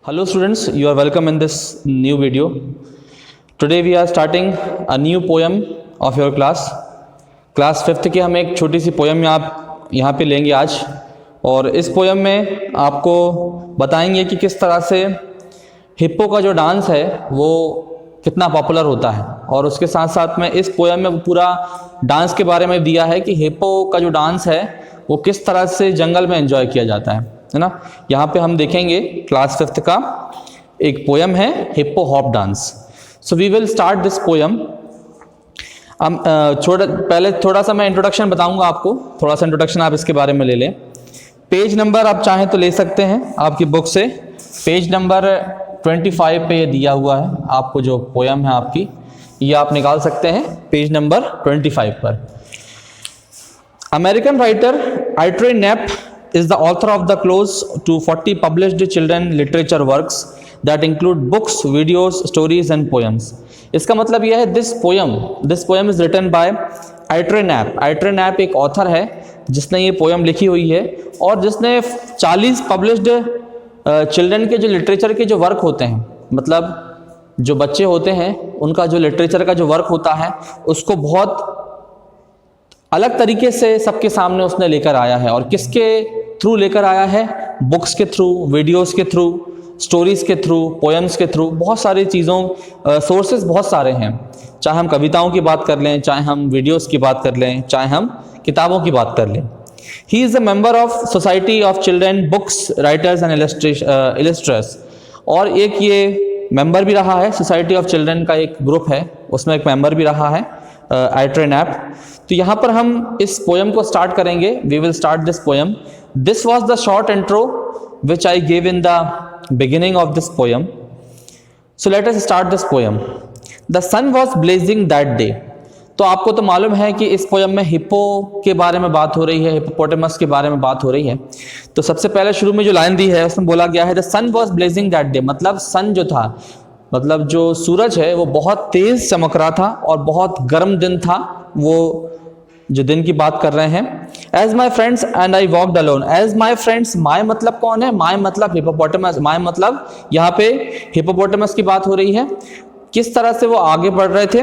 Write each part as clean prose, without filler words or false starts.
Hello students, you are welcome in this new video. Today we are starting a new poem of your class. Class 5th की हम एक छोटी सी poem यहाँ पे लेंगे आज, और इस पोएम में आपको बताएंगे कि किस तरह से हिप्पो का जो डांस है वो कितना पॉपुलर होता है, और उसके साथ साथ में इस पोएम में पूरा डांस के बारे में दिया है कि हिप्पो का जो डांस है वो किस तरह से जंगल में एंजॉय किया जाता है ना। यहाँ पे हम देखेंगे क्लास 5th का एक पोएम है hippo hop dance. So we will start this poem. पहले थोड़ा सा मैं इंट्रोडक्शन बताऊंगा आपको, थोड़ा सा इंट्रोडक्शन आप इसके बारे में ले लें। पेज नंबर आप चाहें तो ले सकते हैं आपकी बुक से, पेज नंबर 25 पे ये दिया हुआ है। आपको जो पोएम है आपकी ये आप निकाल सकते हैं पेज नंबर 25 पर। अमेरिकन राइटर आइट्रे नैप is the author of the close to 40 published children literature works that include books, videos, stories and poems. इसका मतलब यह है this poem is written by आइट्रे नैप। आइट्रे नैप एक ऑथर है जिसने ये पोएम लिखी हुई है, और जिसने 40 पब्लिश्ड चिल्ड्रन के जो लिटरेचर के जो वर्क होते हैं, मतलब जो बच्चे होते हैं उनका जो लिटरेचर का जो वर्क होता है उसको बहुत अलग तरीके से सबके सामने उसने लेकर आया है। और किसके थ्रू लेकर आया है? बुक्स के थ्रू, वीडियोस के थ्रू, स्टोरीज के थ्रू, पोएम्स के थ्रू, बहुत सारी चीज़ों सोर्सेज बहुत सारे हैं। चाहे हम कविताओं की बात कर लें, चाहे हम वीडियोस की बात कर लें, चाहे हम किताबों की बात कर लें। He is a member of society of children books writers and illustrators, और एक ये मेंबर भी रहा है, सोसाइटी ऑफ चिल्ड्रन का एक ग्रुप है उसमें एक मेंबर भी रहा है आइट्रे नैप। तो यहाँ पर हम इस पोएम को स्टार्ट करेंगे। We will start this poem. This was the short intro which I give in the beginning of this poem. So let us start this poem. The sun was blazing that day. तो आपको तो मालूम है कि इस poem में hippo के बारे में बात हो रही है, हिप्पोपोटामस के बारे में बात हो रही है। तो सबसे पहले शुरू में जो लाइन दी है उसमें बोला गया है the sun was blazing that day, मतलब सन जो था, मतलब जो सूरज है वो बहुत तेज चमक रहा था और बहुत गर्म दिन था, वो जो दिन की बात कर रहे हैं। As my friends and I walked alone. As my friends, my मतलब कौन है? माई मतलब हिप्पोपोटामस। माई मतलब यहाँ पे हिप्पोपोटामस की बात हो रही है, किस तरह से वो आगे बढ़ रहे थे।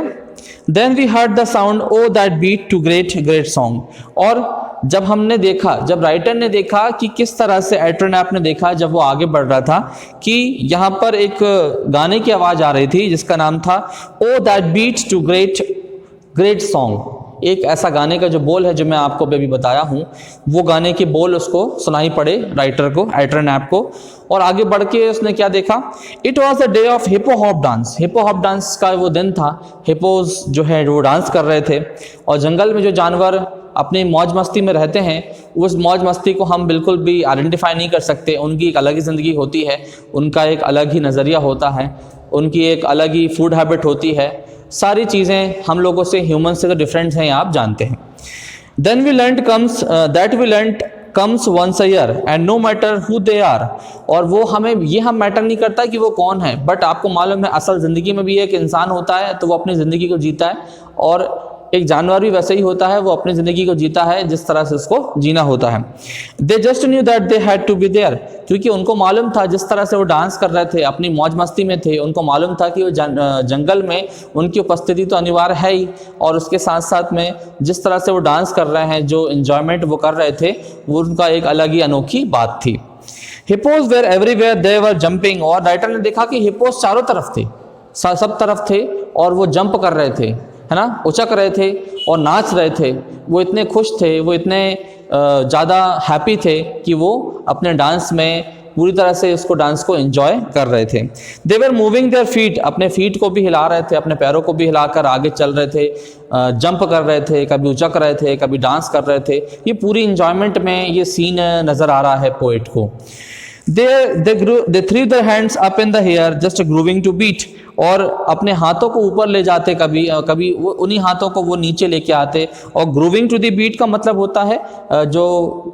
Then we heard the sound of that beat to great great song. और जब हमने देखा, जब राइटर ने देखा कि किस तरह से आइट्रे नैप ने देखा जब वो आगे बढ़ रहा था कि यहाँ पर एक गाने की आवाज़ आ रही थी जिसका नाम था oh that beat to great great song. एक ऐसा गाने का जो बोल है जो मैं आपको अभी बताया हूँ, वो गाने के बोल उसको सुनाई पड़े राइटर को, आइट्रे नैप को। और आगे बढ़ के उसने क्या देखा? It was the day of hippo hop dance. Hippo hop dance का वो दिन था। हिप्पोज जो है वो डांस कर रहे थे, और जंगल में जो जानवर अपनी मौज मस्ती में रहते हैं उस मौज मस्ती को हम बिल्कुल भी आइडेंटिफाई नहीं कर सकते। उनकी एक अलग ही ज़िंदगी होती है, उनका एक अलग ही नज़रिया होता है, उनकी एक अलग ही फूड हैबिट होती है। सारी चीज़ें हम लोगों से, ह्यूमन से तो डिफरेंट हैं, आप जानते हैं। Then we learn comes once a year and no matter who they are. और वो हमें हम मैटर नहीं करता कि वो कौन है, बट आपको मालूम है असल ज़िंदगी में भी एक इंसान होता है तो वो अपनी ज़िंदगी को जीता है, और एक जानवर भी वैसे ही होता है, वो अपनी ज़िंदगी को जीता है जिस तरह से उसको जीना होता है। They just knew that they had to be there, क्योंकि उनको मालूम था जिस तरह से वो डांस कर रहे थे, अपनी मौज मस्ती में थे, उनको मालूम था कि वो जंगल में उनकी उपस्थिति तो अनिवार्य है ही, और उसके साथ साथ में जिस तरह से वो डांस कर रहे हैं, जो इन्जॉयमेंट वो कर रहे थे, वो उनका एक अलग ही अनोखी बात थी। Hippos were everywhere they were jumping. और राइटर ने देखा कि हिप्पोज चारों तरफ थे, सब तरफ थे, और वो जंप कर रहे थे, है ना, उछक रहे थे और नाच रहे थे। वो इतने खुश थे, वो इतने ज़्यादा हैप्पी थे कि वो अपने डांस में पूरी तरह से उसको डांस को एंजॉय कर रहे थे। दे वर मूविंग देयर फीट, अपने फीट को भी हिला रहे थे, अपने पैरों को भी हिलाकर आगे चल रहे थे, जंप कर रहे थे, कभी उछक रहे थे, कभी डांस कर रहे थे। ये पूरी इंजॉयमेंट में ये सीन नज़र आ रहा है पोएट को। They threw their hands up in the air just grooving to beat। और अपने हाथों को ऊपर ले जाते, कभी कभी वो उन्हीं हाथों को वो नीचे लेके आते। और ग्रूविंग टू द बीट का मतलब होता है जो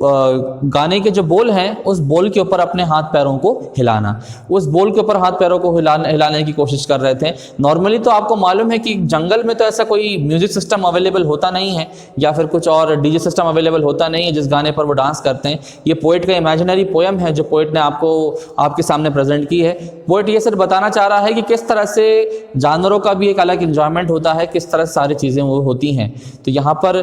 गाने के जो बोल हैं उस बोल के ऊपर अपने हाथ पैरों को हिलाना, उस बोल के ऊपर हाथ पैरों को हिलाने की कोशिश कर रहे थे। नॉर्मली तो आपको मालूम है कि जंगल में तो ऐसा कोई म्यूजिक सिस्टम अवेलेबल होता नहीं है या फिर कुछ और डीजे सिस्टम अवेलेबल होता नहीं है जिस गाने पर वो डांस करते हैं। ये पोएट का इमेजिनरी पोएम है जो पोएट ने आपके सामने प्रेजेंट की है। पोएट ये सिर्फ बताना चाह रहा है कि किस तरह से जानवरों का भी एक अलग इंजॉयमेंट होता है, किस तरह से सारी चीज़ें वो होती हैं। तो यहाँ पर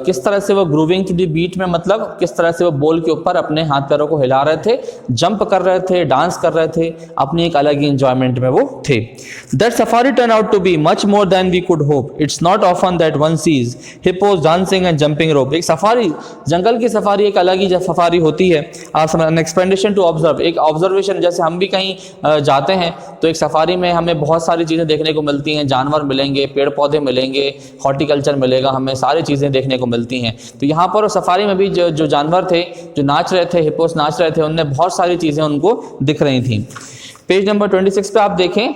किस तरह से वो ग्रूविंग टू द बीट में मतलब किस तरह से वो बोल के ऊपर अपने हाथ पैरों को हिला रहे थे, जंप कर रहे थे, डांस कर रहे थे, अपनी एक अलग ही इंजॉयमेंट में वो थे। That safari turn out to be much more than we could hope, it's not often that one sees hippos dancing and jumping rope. एक सफारी, जंगल की सफारी एक अलग ही सफारी होती है। एन एक्सपेंडिशन टू ऑब्जर्व, एक ऑब्जर्वेशन, जैसे हम भी कहीं जाते हैं तो एक सफारी में हमें बहुत सारी चीज़ें देखने को मिलती हैं, जानवर मिलेंगे, पेड़ पौधे मिलेंगे, हॉर्टिकल्चर मिलेगा, हमें सारी चीज़ें देखने को मिलती हैं। तो यहाँ पर सफारी में भी जो जानवर थे जो नाच रहे थे, हिप्पोस नाच रहे थे, उनमें बहुत सारी चीज़ें उनको दिख रही थी। पेज नंबर 26 पे आप देखें,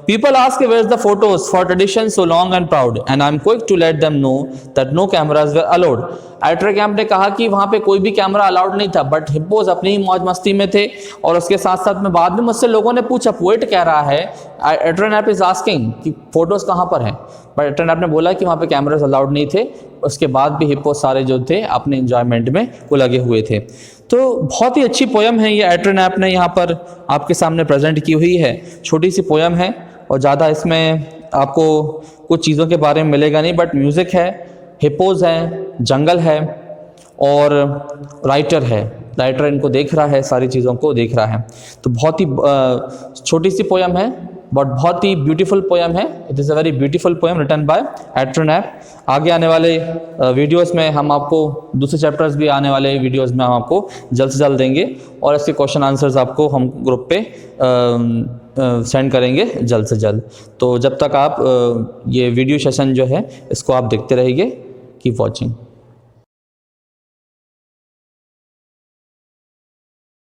people ask where's the photos for tradition so long and proud and I'm quick to let them know that no cameras were allowed। एट्रे कैंप ने कहा कि वहाँ पे कोई भी कैमरा अलाउड नहीं था, बट हिप्पोस अपनी ही मौज मस्ती में थे। और उसके साथ साथ में बाद में मुझसे लोगों ने पूछा, पोएट कह रहा है, एट्रे नैप इज आस्किंग कि फोटोज कहाँ पर हैं, बट एट्रे नैप ने बोला कि वहाँ पे कैमराज अलाउड नहीं थे। उसके बाद भी हिप्पोस सारे जो थे अपने इंजॉयमेंट में वो लगे हुए थे। तो बहुत ही अच्छी पोयम है ये, एट्रे नैप ने यहाँ पर आपके सामने प्रेजेंट की हुई है। छोटी सी पोयम है और ज़्यादा इसमें आपको कुछ चीज़ों के बारे में मिलेगा नहीं, बट म्यूज़िक है, हिप्पोज हैं, जंगल है और राइटर है। राइटर इनको देख रहा है, सारी चीज़ों को देख रहा है। तो बहुत ही छोटी सी पोयम है बट बहुत ही ब्यूटीफुल पोयम है। It is a very beautiful poem written by एट्रे नैप। आगे आने वाले वीडियोस में हम आपको दूसरे चैप्टर्स भी आने वाले वीडियोस में हम आपको जल्द से जल्द देंगे और इसके क्वेश्चन आंसर्स आपको हम ग्रुप पे सेंड करेंगे जल्द से जल्द। तो जब तक आप ये वीडियो सेशन जो है इसको आप देखते रहिए। Keep watching.